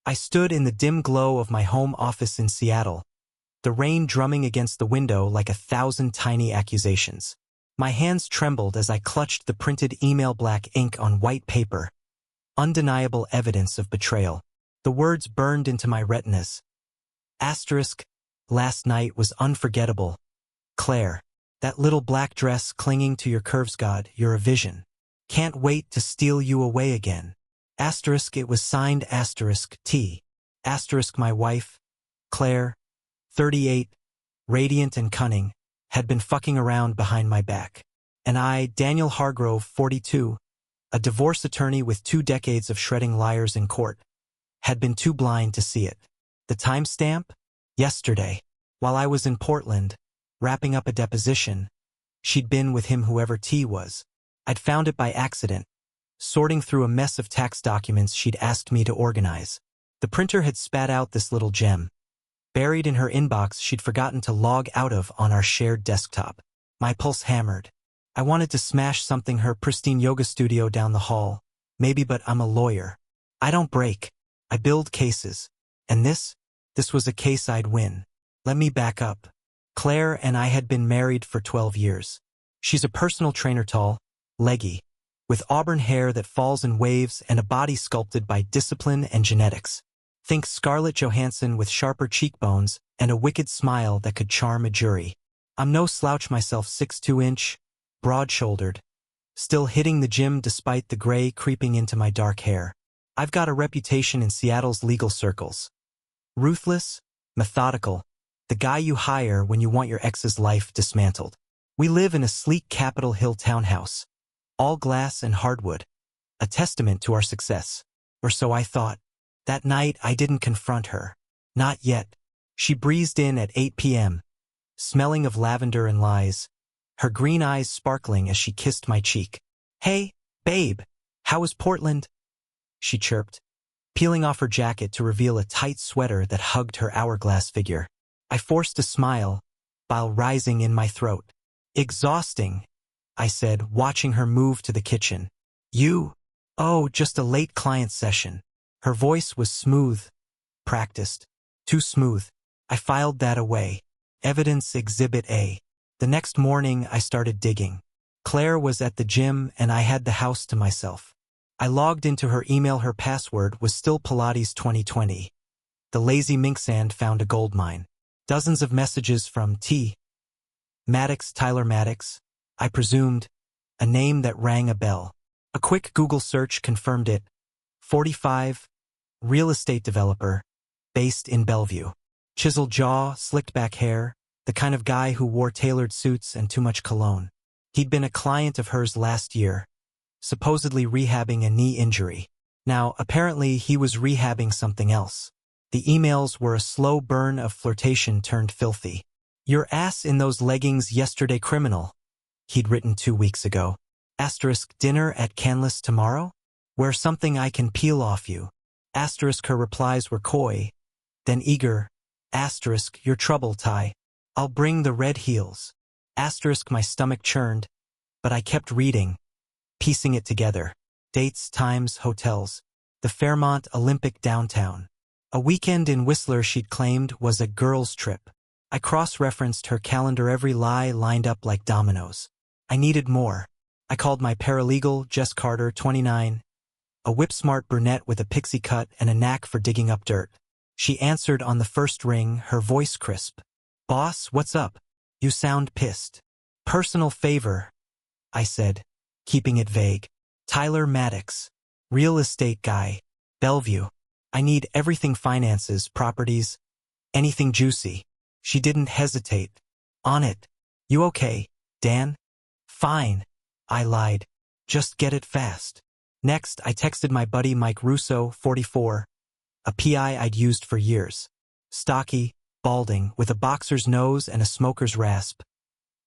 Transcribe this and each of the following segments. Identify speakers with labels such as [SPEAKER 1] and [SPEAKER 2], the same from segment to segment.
[SPEAKER 1] I stood in the dim glow of my home office in Seattle, the rain drumming against the window like 1,000 tiny accusations. My hands trembled as I clutched the printed email, black ink on white paper. Undeniable evidence of betrayal. The words burned into my retinas. Asterisk, last night was unforgettable. Claire, that little black dress clinging to your curves, God, you're a vision. Can't wait to steal you away again. Asterisk, it was signed asterisk T. Asterisk, my wife, Claire, 38, radiant and cunning, had been fucking around behind my back. And I, Daniel Hargrove, 42, a divorce attorney with 2 decades of shredding liars in court, had been too blind to see it. The timestamp? Yesterday. While I was in Portland, wrapping up a deposition, she'd been with him, whoever T was. I'd found it by accident, sorting through a mess of tax documents she'd asked me to organize. The printer had spat out this little gem, buried in her inbox she'd forgotten to log out of on our shared desktop. My pulse hammered. I wanted to smash something, her pristine yoga studio down the hall. Maybe, but I'm a lawyer. I don't break. I build cases. And this was a case I'd win. Let me back up. Claire and I had been married for 12 years. She's a personal trainer, tall, leggy, with auburn hair that falls in waves and a body sculpted by discipline and genetics. Think Scarlett Johansson with sharper cheekbones and a wicked smile that could charm a jury. I'm no slouch myself, 6'2", broad-shouldered, still hitting the gym despite the gray creeping into my dark hair. I've got a reputation in Seattle's legal circles. Ruthless, methodical, the guy you hire when you want your ex's life dismantled. We live in a sleek Capitol Hill townhouse, all glass and hardwood, a testament to our success. Or so I thought. That night I didn't confront her. Not yet. She breezed in at 8 p.m., smelling of lavender and lies, her green eyes sparkling as she kissed my cheek. Hey, babe, how was Portland? She chirped, peeling off her jacket to reveal a tight sweater that hugged her hourglass figure. I forced a smile, bile rising in my throat. Exhausting, I said, watching her move to the kitchen. You? Oh, just a late client session. Her voice was smooth, practiced, too smooth. I filed that away. Evidence Exhibit A. The next morning I started digging. Claire was at the gym and I had the house to myself. I logged into her email. Her password was still Pilates 2020. The lazy mink sand found a goldmine. Dozens of messages from T. Maddox, Tyler Maddox, I presumed, a name that rang a bell. A quick Google search confirmed it. 45, real estate developer, based in Bellevue. Chiseled jaw, slicked back hair, the kind of guy who wore tailored suits and too much cologne. He'd been a client of hers last year, supposedly rehabbing a knee injury. Now, apparently he was rehabbing something else. The emails were a slow burn of flirtation turned filthy. Your ass in those leggings yesterday, criminal, he'd written 2 weeks ago. Asterisk, dinner at Canlis tomorrow? Wear something I can peel off you. Asterisk, her replies were coy, then eager. Asterisk, your trouble, Ty. I'll bring the red heels. Asterisk, my stomach churned, but I kept reading, piecing it together. Dates, times, hotels. The Fairmont Olympic downtown. A weekend in Whistler she'd claimed was a girls' trip. I cross-referenced her calendar, every lie lined up like dominoes. I needed more. I called my paralegal, Jess Carter, 29, a whip-smart brunette with a pixie cut and a knack for digging up dirt. She answered on the first ring, her voice crisp. Boss, what's up? You sound pissed. Personal favor, I said, keeping it vague. Tyler Maddox, real estate guy, Bellevue. I need everything, finances, properties, anything juicy. She didn't hesitate. On it. You okay, Dan? Fine, I lied. Just get it fast. Next, I texted my buddy Mike Russo, 44, a PI I'd used for years. Stocky, balding, with a boxer's nose and a smoker's rasp.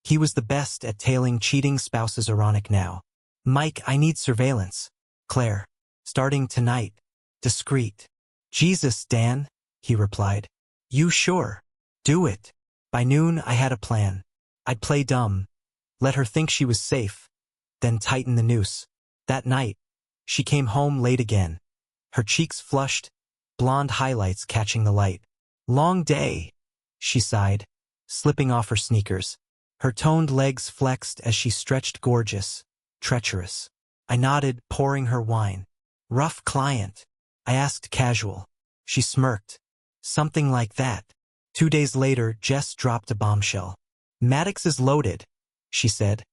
[SPEAKER 1] He was the best at tailing cheating spouses. Ironic now. Mike, I need surveillance. Claire. Starting tonight. Discreet. Jesus, Dan, he replied. You sure? Do it. By noon, I had a plan. I'd play dumb, let her think she was safe, then tighten the noose. That night, she came home late again. Her cheeks flushed, blonde highlights catching the light. Long day, she sighed, slipping off her sneakers. Her toned legs flexed as she stretched gorgeous, treacherous. I nodded, pouring her wine. Rough client, I asked casual. She smirked. Something like that. 2 days later, Jess dropped a bombshell. Maddox is loaded, she said,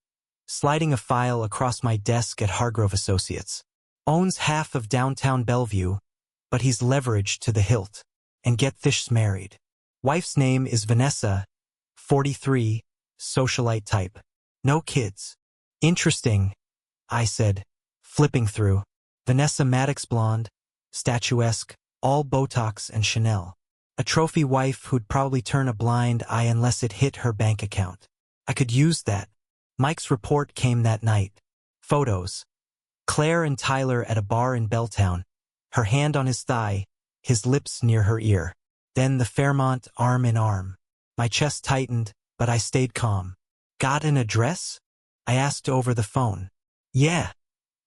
[SPEAKER 1] sliding a file across my desk at Hargrove Associates. Owns half of downtown Bellevue, but he's leveraged to the hilt. And get this, married. Wife's name is Vanessa, 43, socialite type. No kids. Interesting, I said, flipping through. Vanessa Maddox, blonde, statuesque, all Botox and Chanel. A trophy wife who'd probably turn a blind eye unless it hit her bank account. I could use that. Mike's report came that night. Photos. Claire and Tyler at a bar in Belltown, her hand on his thigh, his lips near her ear. Then the Fairmont arm in arm. My chest tightened, but I stayed calm. Got an address? I asked over the phone. Yeah,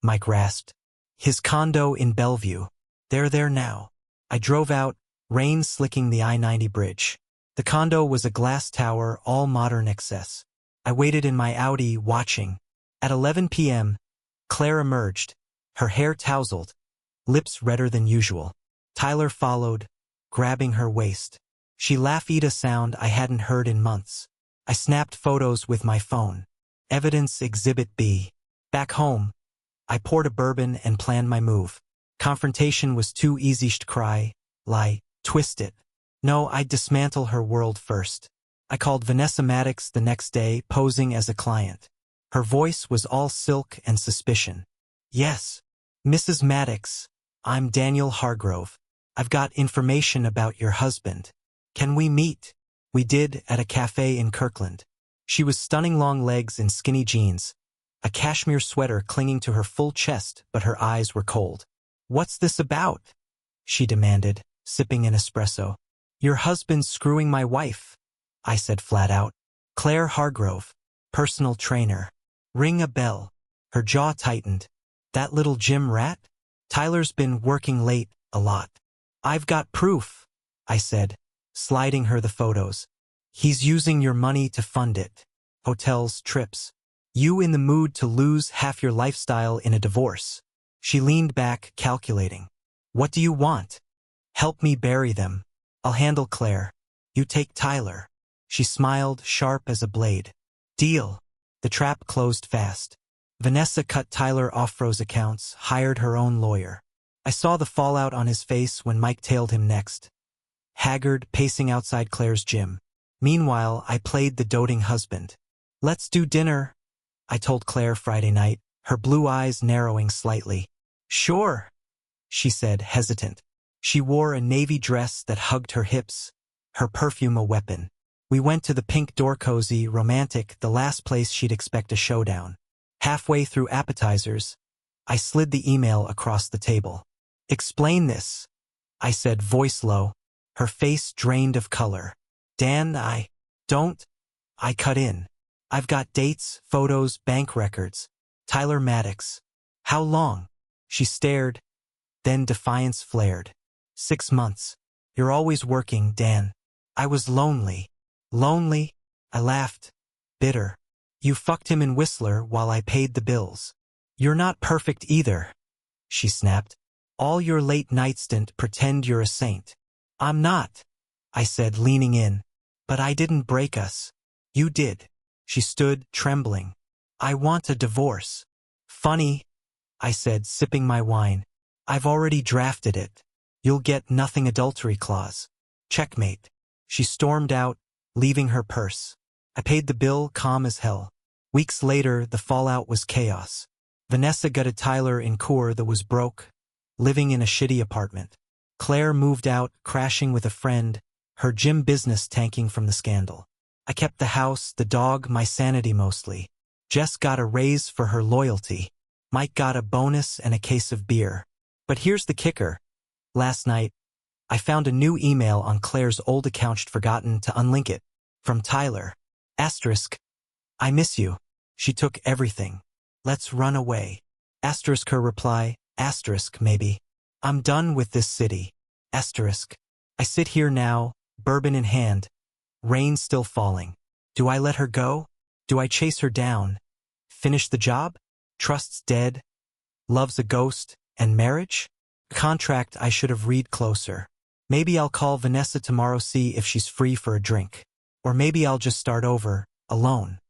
[SPEAKER 1] Mike rasped. His condo in Bellevue. They're there now. I drove out, rain slicking the I-90 bridge. The condo was a glass tower, all modern excess. I waited in my Audi, watching. At 11 p.m., Claire emerged, her hair tousled, lips redder than usual. Tyler followed, grabbing her waist. She laughed a sound I hadn't heard in months. I snapped photos with my phone. Evidence Exhibit B. Back home, I poured a bourbon and planned my move. Confrontation was too easy to cry, lie, twist it. No, I'd dismantle her world first. I called Vanessa Maddox the next day, posing as a client. Her voice was all silk and suspicion. Yes, Mrs. Maddox, I'm Daniel Hargrove. I've got information about your husband. Can we meet? We did, at a cafe in Kirkland. She was stunning, long legs in skinny jeans, a cashmere sweater clinging to her full chest, but her eyes were cold. What's this about? She demanded, sipping an espresso. Your husband's screwing my wife, I said flat out. Claire Hargrove, personal trainer. Ring a bell. Her jaw tightened. That little gym rat? Tyler's been working late, a lot. I've got proof, I said, sliding her the photos. He's using your money to fund it. Hotels, trips. You in the mood to lose half your lifestyle in a divorce. She leaned back, calculating. What do you want? Help me bury them. I'll handle Claire. You take Tyler. She smiled, sharp as a blade. Deal. The trap closed fast. Vanessa cut Tyler off Fro's accounts, hired her own lawyer. I saw the fallout on his face when Mike tailed him next. Haggard, pacing outside Claire's gym. Meanwhile, I played the doting husband. Let's do dinner, I told Claire Friday night, her blue eyes narrowing slightly. Sure, she said, hesitant. She wore a navy dress that hugged her hips, her perfume a weapon. We went to the Pink Door, cozy, romantic, the last place she'd expect a showdown. Halfway through appetizers, I slid the email across the table. Explain this, I said, voice low, her face drained of color. Dan, I cut in. I've got dates, photos, bank records. Tyler Maddox. How long? She stared, then defiance flared. 6 months. You're always working, Dan. I was lonely. Lonely? I laughed. Bitter. You fucked him in Whistler while I paid the bills. You're not perfect either, she snapped. All your late night stint pretend you're a saint. I'm not, I said, leaning in. But I didn't break us. You did. She stood, trembling. I want a divorce. Funny, I said, sipping my wine. I've already drafted it. You'll get nothing, adultery clause. Checkmate. She stormed out, leaving her purse. I paid the bill, calm as hell. Weeks later, the fallout was chaos. Vanessa gutted Tyler in Coeur that was broke, living in a shitty apartment. Claire moved out, crashing with a friend, her gym business tanking from the scandal. I kept the house, the dog, my sanity mostly. Jess got a raise for her loyalty. Mike got a bonus and a case of beer. But here's the kicker. Last night, I found a new email on Claire's old account, forgotten to unlink it. From Tyler. Asterisk. I miss you. She took everything. Let's run away. Asterisk her reply. Asterisk maybe. I'm done with this city. Asterisk. I sit here now, bourbon in hand, rain still falling. Do I let her go? Do I chase her down? Finish the job? Trust's dead? Love's a ghost? And marriage? Contract I should have read closer. Maybe I'll call Vanessa tomorrow, see if she's free for a drink. Or maybe I'll just start over, alone.